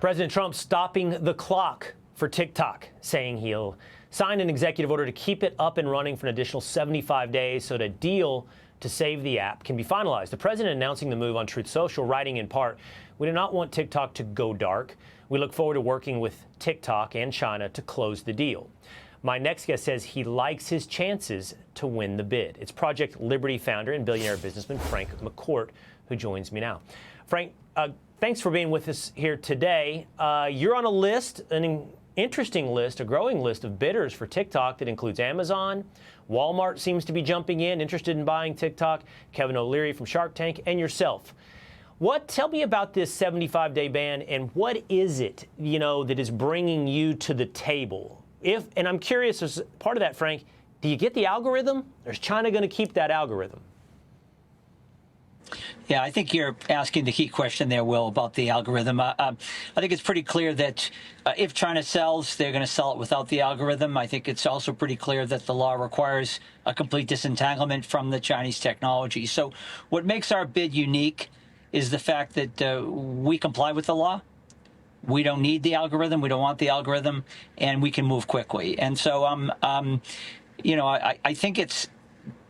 President Trump stopping the clock for TikTok, saying he'll sign an executive order to keep it up and running for an additional 75 days so that a deal to save the app can be finalized. The president announcing the move on Truth Social, writing in part, "We do not want TikTok to go dark. We look forward to working with TikTok and China to close the deal." My next guest says he likes his chances to win the bid. It's Project Liberty founder and billionaire businessman Frank McCourt, who joins me now. Frank, thanks for being with us here today. You're on a list, an interesting list, a growing list of bidders for TikTok that includes Amazon. Walmart seems to be jumping in, interested in buying TikTok. Kevin O'Leary from Shark Tank, and yourself. Tell me about this 75-day ban, and what is it, that is bringing you to the table? And I'm curious, as part of that, Frank, do you get the algorithm, or is China going to keep that algorithm? Yeah, I think you're asking the key question there, Will, about the algorithm. I think it's pretty clear that if China sells, they're going to sell it without the algorithm. I think it's also pretty clear that the law requires a complete disentanglement from the Chinese technology. So what makes our bid unique is the fact that we comply with the law. We don't need the algorithm. We don't want the algorithm, and we can move quickly. And so, I think it's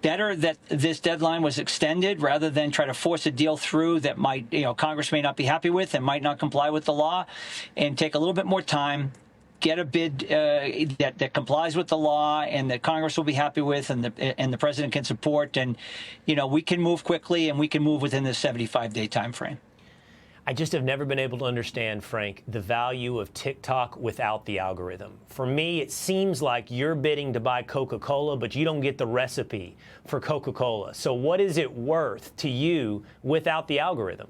better that this deadline was extended rather than try to force a deal through that might, Congress may not be happy with and might not comply with the law, and take a little bit more time, get a bid that complies with the law and that Congress will be happy with and the president can support. And, we can move quickly and we can move within the 75-day time frame. I just have never been able to understand, Frank, the value of TikTok without the algorithm. For me, it seems like you're bidding to buy Coca-Cola, but you don't get the recipe for Coca-Cola. So what is it worth to you without the algorithm?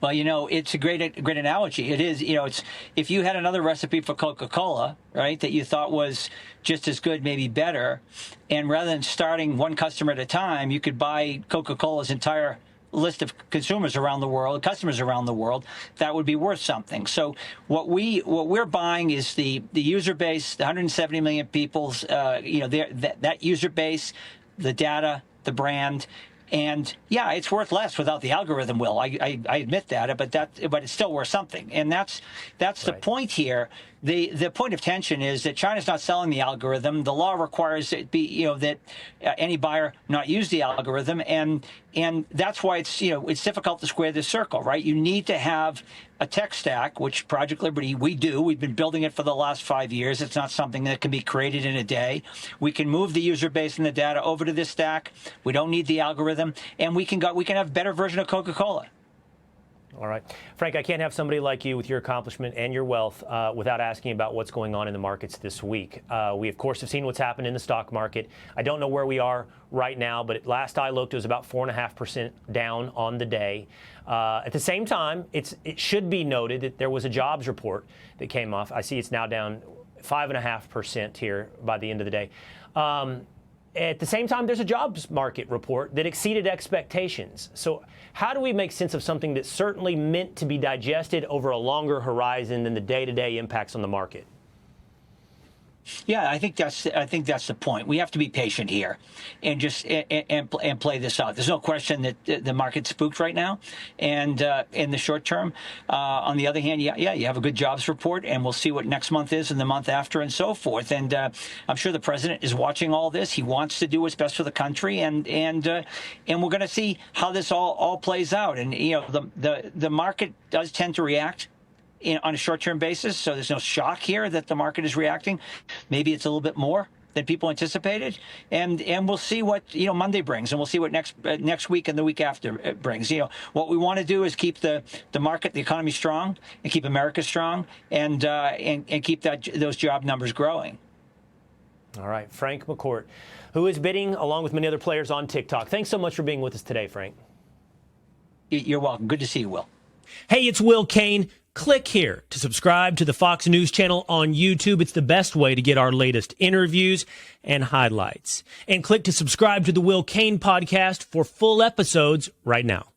Well, it's a great analogy. It is, it's if you had another recipe for Coca-Cola, right, that you thought was just as good, maybe better, and rather than starting one customer at a time, you could buy Coca-Cola's entire list of customers around the world, that would be worth something. So what we're buying is the user base, the 170 million people's, that user base, the data, the brand. And yeah, it's worth less without the algorithm, Will. I admit that, but it's still worth something. And that's right. The point here. The point of tension is that China's not selling the algorithm. The law requires it be, that any buyer not use the algorithm, and that's why it's difficult to square this circle, right? You need to have a tech stack, which Project Liberty, we do. We've been building it for the last 5 years. It's not something that can be created in a day. We can move the user base and the data over to this stack. We don't need the algorithm, and we can have a better version of Coca-Cola. All right. Frank, I can't have somebody like you with your accomplishment and your wealth without asking about what's going on in the markets this week. We, of course, have seen what's happened in the stock market. I don't know where we are right now, but last I looked, it was about 4.5% down on the day. At the same time, it should be noted that there was a jobs report that came off. I see it's now down 5.5% here by the end of the day. At the same time, there's a jobs market report that exceeded expectations. So how do we make sense of something that's certainly meant to be digested over a longer horizon than the day-to-day impacts on the market? Yeah, I think that's the point. We have to be patient here, and just and play this out. There's no question that the market's spooked right now, and in the short term. On the other hand, yeah, you have a good jobs report, and we'll see what next month is, and the month after, and so forth. And I'm sure the president is watching all this. He wants to do what's best for the country, and we're going to see how this all plays out. And the market does tend to react on a short-term basis, so there's no shock here that the market is reacting. Maybe it's a little bit more than people anticipated, and we'll see what Monday brings, and we'll see what next week and the week after it brings. What we want to do is keep the market, the economy strong, and keep America strong, and keep those job numbers growing. All right, Frank McCourt, who is bidding along with many other players on TikTok. Thanks so much for being with us today, Frank. You're welcome. Good to see you, Will. Hey, it's Will Cain. Click here to subscribe to the Fox News channel on YouTube. It's the best way to get our latest interviews and highlights. And click to subscribe to the Will Cain podcast for full episodes right now.